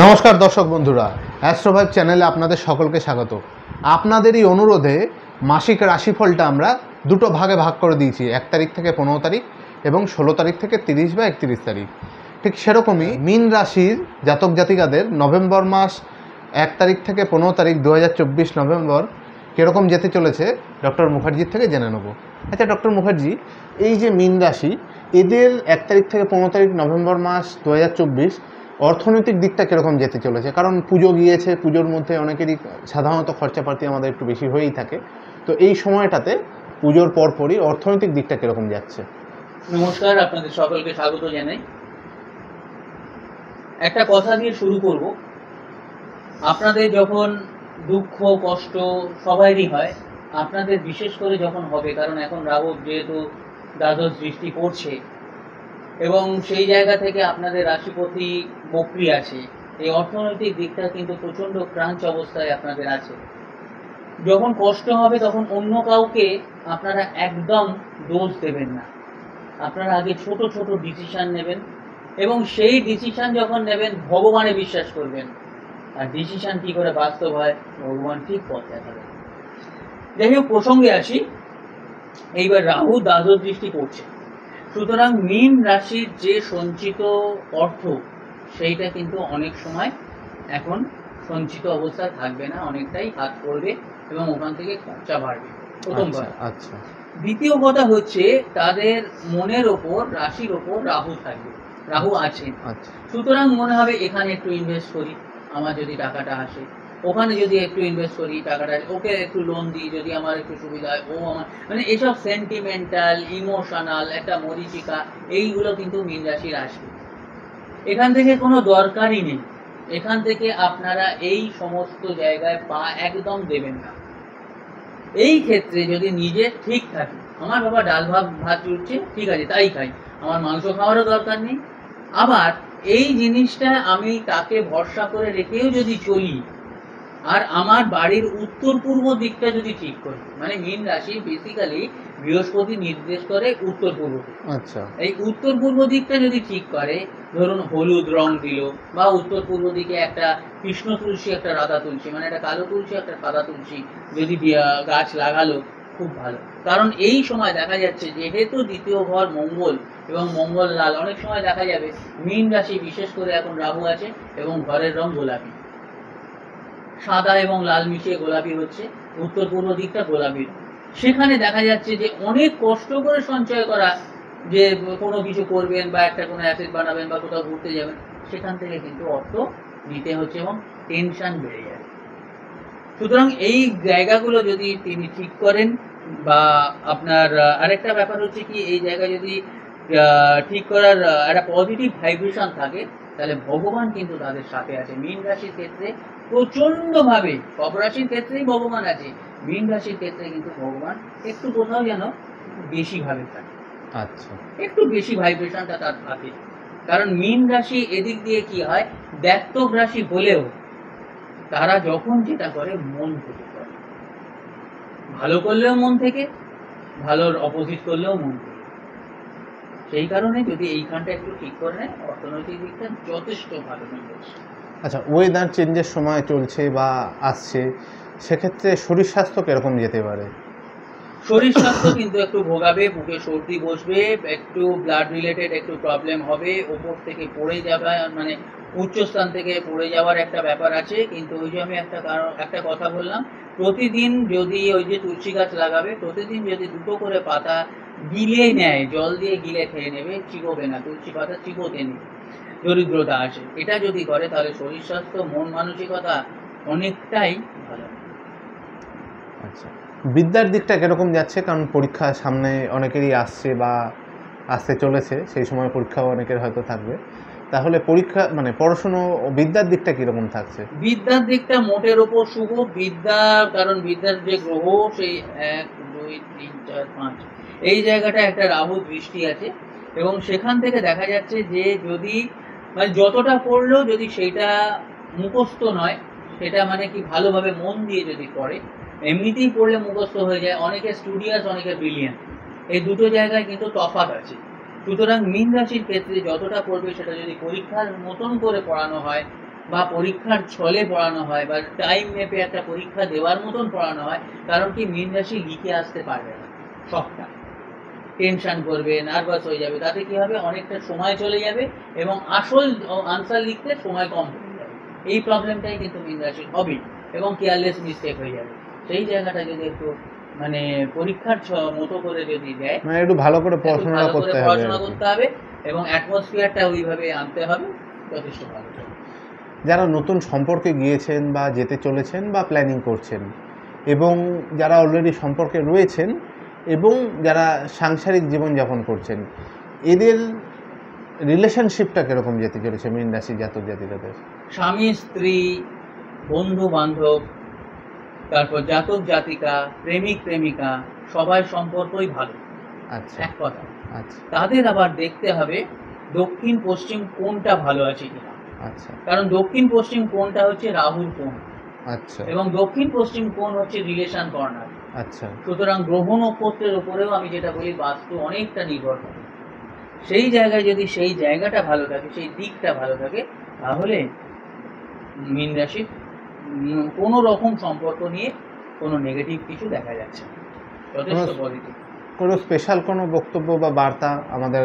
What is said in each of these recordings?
নমস্কার দর্শক বন্ধুরা, অ্যাস্ট্রোভাইব চ্যানেলে আপনাদের সকলকে স্বাগত। আপনাদেরই অনুরোধে মাসিক রাশিফলটা আমরা দুটো ভাগে ভাগ করে দিয়েছি, 1 তারিখ থেকে 15 তারিখ এবং 16 তারিখ থেকে 30 বা 31 তারিখ। ঠিক সেরকমই মীন রাশির জাতক জাতিকাদের নভেম্বর মাস 1 তারিখ থেকে 15 তারিখ 2024 নভেম্বর কীরকম যেতে চলেছে ডক্টর মুখার্জির থেকে জেনে নেব। আচ্ছা ডক্টর মুখার্জি, এই যে মীন রাশি, এদের 1 তারিখ থেকে 15 তারিখ নভেম্বর মাস 2024 অর্থনৈতিক দিকটা কীরকম যেতে চলেছে? কারণ পুজো গিয়েছে, পুজোর মধ্যে অনেকেরই সাধারণত খরচাপাতি আমাদের একটু বেশি হয়েই থাকে, তো এই সময়টাতে পুজোর পরপরই অর্থনৈতিক দিকটা কীরকম যাচ্ছে? নমস্কার, আপনাদের সকলকে স্বাগত জানাই। একটা কথা দিয়ে শুরু করব। আপনাদের যখন দুঃখ কষ্ট সবারই হয়, আপনাদের বিশেষ করে যখন হবে, কারণ এখন রাহু যেহেতু দ্বাদশ দৃষ্টি পড়ছে এবং সেই জায়গা থেকে আপনাদের রাশিপতি বক্রী আছে, এই অর্থনৈতিক দিকটা কিন্তু প্রচণ্ড ক্রাঞ্চ অবস্থায় আপনাদের আছে। যখন কষ্ট হবে তখন অন্য কাউকে আপনারা একদম দোষ দেবেন না। আপনারা আগে ছোট ছোট ডিসিশন নেবেন এবং সেই ডিসিশন যখন নেবেন ভগবানে বিশ্বাস করবেন, আর ডিসিশন কি করে বাস্তব হয় ভগবান ঠিক পথ দেখাবেন। যাই হোক, প্রসঙ্গে আসি। এইবার রাহু দ্বাদশ দৃষ্টি পড়ছে, সুতরাং মীন রাশির যে সঞ্চিত অর্থ সেইটা কিন্তু অনেক সময় এখন সঞ্চিত অবস্থায় থাকবে না, অনেকটাই হাত পড়বে এবং ওখান থেকে খরচা বাড়বে। প্রথম কথা। আচ্ছা। দ্বিতীয় কথা হচ্ছে, তাদের মনের ওপর রাশির ওপর রাহু থাকবে, রাহু আছে। সুতরাং মনে হবে এখানে একটু ইনভেস্ট করি, আমার যদি টাকাটা আসে, ওখানে যদি একটু ইনভেস্ট করি টাকাটা, ওকে একটু লোন দিই যদি আমার একটু সুবিধা হয়, ও আমার মানে এসব সেন্টিমেন্টাল ইমোশনাল একটা মরিচিকা, এইগুলো কিন্তু মীন রাশির আসবে। এখান থেকে কোনো দরকারই নেই, এখান থেকে আপনারা এই সমস্ত জায়গায় পা একদম দেবেন না। এই ক্ষেত্রে যদি নিজে ঠিক থাকে, আমার বাবা ডাল ভাত জুটছে, ঠিক আছে তাই খাই, আমার মাংস খাওয়ারও দরকার নেই। আবার এই জিনিসটা আমি তাকে ভরসা করে রেখেও যদি চলি, আর আমার বাড়ির উত্তর পূর্ব দিকটা যদি ঠিক করি, মানে মীন রাশি বেসিক্যালি বৃহস্পতি নির্দেশ করে উত্তর পূর্ব দিক। আচ্ছা, এই উত্তর পূর্ব দিকটা যদি ঠিক করে, ধরুন হলুদ রং দিল, বা উত্তর পূর্ব দিকে একটা কৃষ্ণ তুলসী একটা রাধা তুলসী, মানে একটা কালো তুলসী একটা সাদা তুলসী যদি গাছ লাগালো, খুব ভালো। কারণ এই সময় দেখা যাচ্ছে যেহেতু দ্বিতীয় ঘর মঙ্গল এবং মঙ্গল লাল, অনেক সময় দেখা যাবে মীন রাশি বিশেষ করে এখন রাহু আছে এবং ঘরের রং গোলাপি, সাদা এবং লাল মিশিয়ে গোলাপি হচ্ছে, উত্তর পূর্ব দিকটা গোলাপি। সেখানে দেখা যাচ্ছে যে অনেক কষ্ট করে সঞ্চয় করা, যে কোনো কিছু করবেন বা একটা কোনো অ্যাসেট বানাবেন বা কোথাও ঘুরতে যাবেন, সেখান থেকে কিন্তু অর্থ নিতে হচ্ছে এবং টেনশন বেড়ে যাবে। সুতরাং এই জায়গাগুলো যদি তিনি ঠিক করেন, বা আপনার আরেকটা ব্যাপার হচ্ছে কি, এই জায়গা যদি ঠিক করার একটা পজিটিভ ভাইব্রেশন থাকে, তাহলে ভগবান কিন্তু তাদের সাথে আছে। মীন রাশির ক্ষেত্রে প্রচন্ড ভাবে, সব রাশির ক্ষেত্রেই ভগবান আছে, মীন রাশির ক্ষেত্রে কিন্তু ভগবান একটু কোথাও যেন বেশি ভাবে থাকে। আচ্ছা, একটু বেশি ভাইব্রেশনটা তার থাকে। কারণ মীন রাশি এদিক দিয়ে কি হয়, দ্ব্যর্থক রাশি হলেও তারা যখন যেটা করে মন থেকে করে, ভালো করলেও মন থেকে, ভালোর অপোজিট করলেও মন থেকে। সেই কারণে যদি এইখানটা একটু ঠিক করে নেয়, অর্থনৈতিক দিকটা যথেষ্ট ভালো হয়ে যাচ্ছে। আচ্ছা, ওয়েদার চেঞ্জের সময় চলছে বা আসছে, সেক্ষেত্রে শরীর স্বাস্থ্য কিরকম যেতে পারে? শরীর স্বাস্থ্য কিন্তু একটু ভোগাবে, বুকে সর্দি বসবে, একটু ব্লাড রিলেটেড একটু প্রবলেম হবে, ওপর থেকে পড়ে যাবে, মানে উচ্চস্থান থেকে পড়ে যাওয়ার একটা ব্যাপার আছে। কিন্তু ওই যে আমি একটা কথা বললাম, প্রতিদিন যদি ওই যে তুলসী গাছ লাগাবে, প্রতিদিন যদি দুটো করে পাতা গিলে নেয়, জল দিয়ে গিলে খেয়ে নেবে, চিবোবে না, তুলসী পাতা চিবোতে নেই, দরিদ্রতা আসে, এটা যদি করে তাহলে শরীর স্বাস্থ্য মন মানসিকতা অনেকটাই ভালো। আচ্ছা, বিদ্যার দিকটা কিরকম যাচ্ছে? কারণ পরীক্ষা সামনে অনেকেরই আসছে বা আসতে চলেছে, সেই সময় পরীক্ষাও অনেকের হয়তো থাকবে, তাহলে পরীক্ষা মানে পড়াশুনো বিদ্যার দিকটা কিরকম থাকছে? বিদ্যার দিকটা মোটের ওপর শুভ। বিদ্যা, কারণ বিদ্যার যে গ্রহ সেই 1 2 3 4 5 এই জায়গাটা একটা রাহু দৃষ্টি আছে, এবং সেখান থেকে দেখা যাচ্ছে যে যদি মানে যতটা পড়লেও যদি সেটা মুখস্থ নয়, সেটা মানে কি ভালোভাবে মন দিয়ে যদি পড়ে, এমনিতেই পড়লে মুখস্থ হয়ে যায়। অনেকে স্টুডিয়াস, অনেকে ব্রিলিয়ান্ট, এই দুটো জায়গায় কিন্তু তফাৎ আছে। সুতরাং মীন রাশির ক্ষেত্রে যতটা পড়বে সেটা যদি পরীক্ষার মতন করে পড়ানো হয়, বা পরীক্ষার ছলে পড়ানো হয় বা টাইম মেপে একটা পরীক্ষা দেওয়ার মতন পড়ানো হয়, কারণ কি মীন রাশি লিখে আসতে পারবে না সবটা, টেনশন করবে, নার্ভাস হয়ে যাবে, তাতে কি হবে অনেকটা সময় চলে যাবে এবং আসল আনসার লিখতে সময় কম হয়ে যাবে। এই প্রবলেমটাই কিন্তু মীন রাশির হবে এবং কেয়ারলেস মিস্টেক হয়ে যাবে। সেই জায়গাটা যদি একটু মানে পরীক্ষার মতো করে যদি দেয়, মানে একটু ভালো করে পড়াশোনা করতে হবে এবং অ্যাটমসফিয়ারটা ওইভাবে আনতে হবে, যথেষ্ট ভালো। যারা নতুন সম্পর্কে গিয়েছেন বা যেতে চলেছেন বা প্ল্যানিং করছেন, এবং যারা অলরেডি সম্পর্কে রয়েছেন এবং যারা সাংসারিক জীবনযাপন করছেন, এদের রিলেশনশিপটা কীরকম যেতে চলেছে মীন রাশি জাতক জাতিকাদের? স্বামী স্ত্রী, বন্ধু বান্ধব, তারপর জাতক জাতিকা, প্রেমিক প্রেমিকা, সবাই সম্পর্কই ভালো। আচ্ছা, এক কথা। আচ্ছা, তাদের আবার দেখতে হবে দক্ষিণ পশ্চিম কোণটা ভালো আছে কিনা। আচ্ছা, কারণ দক্ষিণ পশ্চিম কোণটা হচ্ছে রাহুর কোণ। আচ্ছা, এবং দক্ষিণ পশ্চিম কোণ হচ্ছে রিলেশন কর্নার। আচ্ছা। সুতরাং গ্রহ নক্ষত্রের উপরেও আমি যেটা বলি বাস্তু অনেকটা নির্ভর করে। সেই জায়গায় যদি সেই জায়গাটা ভালো থাকে, সেই দিকটা ভালো থাকে, তাহলে মীন রাশির কোনো রকম সম্পর্ক নিয়ে কোনো নেগেটিভ কিছু দেখা যাচ্ছে না, যথেষ্ট পজিটিভ। কোনো স্পেশাল কোনো বক্তব্য বা বার্তা আমাদের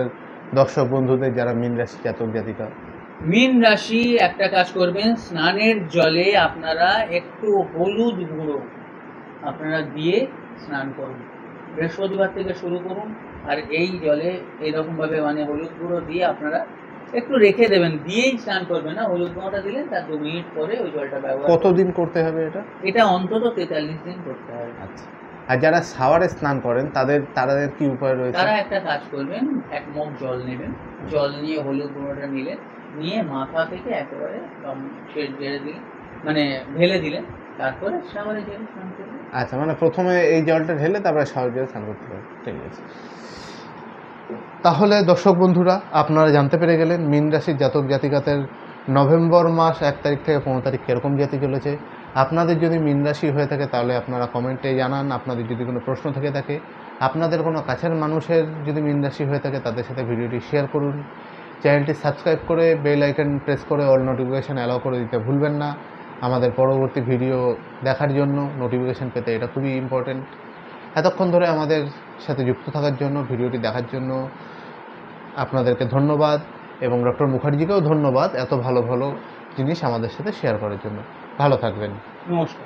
দর্শক বন্ধুদের যারা মীন রাশি জাতক জাতিকা? মীন রাশি একটা কাজ করবেন, স্নানের জলে আপনারা একটু হলুদ গুঁড়ো আপনারা দিয়ে স্নান করুন। বৃহস্পতিবার থেকে শুরু করুন, আর এই জলে এরকমভাবে মানে হলুদ গুঁড়ো দিয়ে আপনারা একটু রেখে দেবেন, দিয়েই স্নান করবেন না, হলুদ গুঁড়োটা দিলেন, তার 2 মিনিট পরে ওই জলটা ব্যবহার। কতদিন করতে হবে এটা? এটা অন্তত 43 দিন করতে হবে। আচ্ছা। আর যারা শাওয়ারে স্নান করেন তাদের কি উপায় রয়েছে? তারা একটা কাজ করবেন, 1 মগ জল নেবেন, জল নিয়ে হলুদ গুঁড়োটা নিলেন, নিয়ে মাথা থেকে একেবারে ঝেড়ে দিলেন, মানে ঢেলে দিলেন, তারপরে শাওয়ারে গিয়ে স্নান করবেন। আচ্ছা, মানে প্রথমে এই জলটা ঢেলে তারপরে শাওয়ার জলে স্নান করতে হবে। ঠিক আছে। তাহলে দর্শক বন্ধুরা, আপনারা জানতে পেরে গেলেন মীন রাশির জাতক জাতিকাদের নভেম্বর মাস 1 তারিখ থেকে 15 তারিখ কীরকম যেতে চলেছে। আপনাদের যদি মীন রাশি হয়ে থাকে তাহলে আপনারা কমেন্টে জানান। আপনাদের যদি কোনো প্রশ্ন থেকে থাকে, আপনাদের কোনো কাছের মানুষের যদি মীন রাশি হয়ে থাকে, তাদের সাথে ভিডিওটি শেয়ার করুন। চ্যানেলটি সাবস্ক্রাইব করে বেল আইকন প্রেস করে অল নোটিফিকেশান অ্যালাউ করে দিতে ভুলবেন না। আমাদের পরবর্তী ভিডিও দেখার জন্য, নোটিফিকেশান পেতে এটা খুবই ইম্পর্টেন্ট। এতক্ষণ ধরে আমাদের সাথে যুক্ত থাকার জন্য, ভিডিওটি দেখার জন্য আপনাদেরকে ধন্যবাদ, এবং ডক্টর মুখার্জিকেও ধন্যবাদ এত ভালো ভালো জিনিস আমাদের সাথে শেয়ার করার জন্য। ভালো থাকবেন। নমস্কার।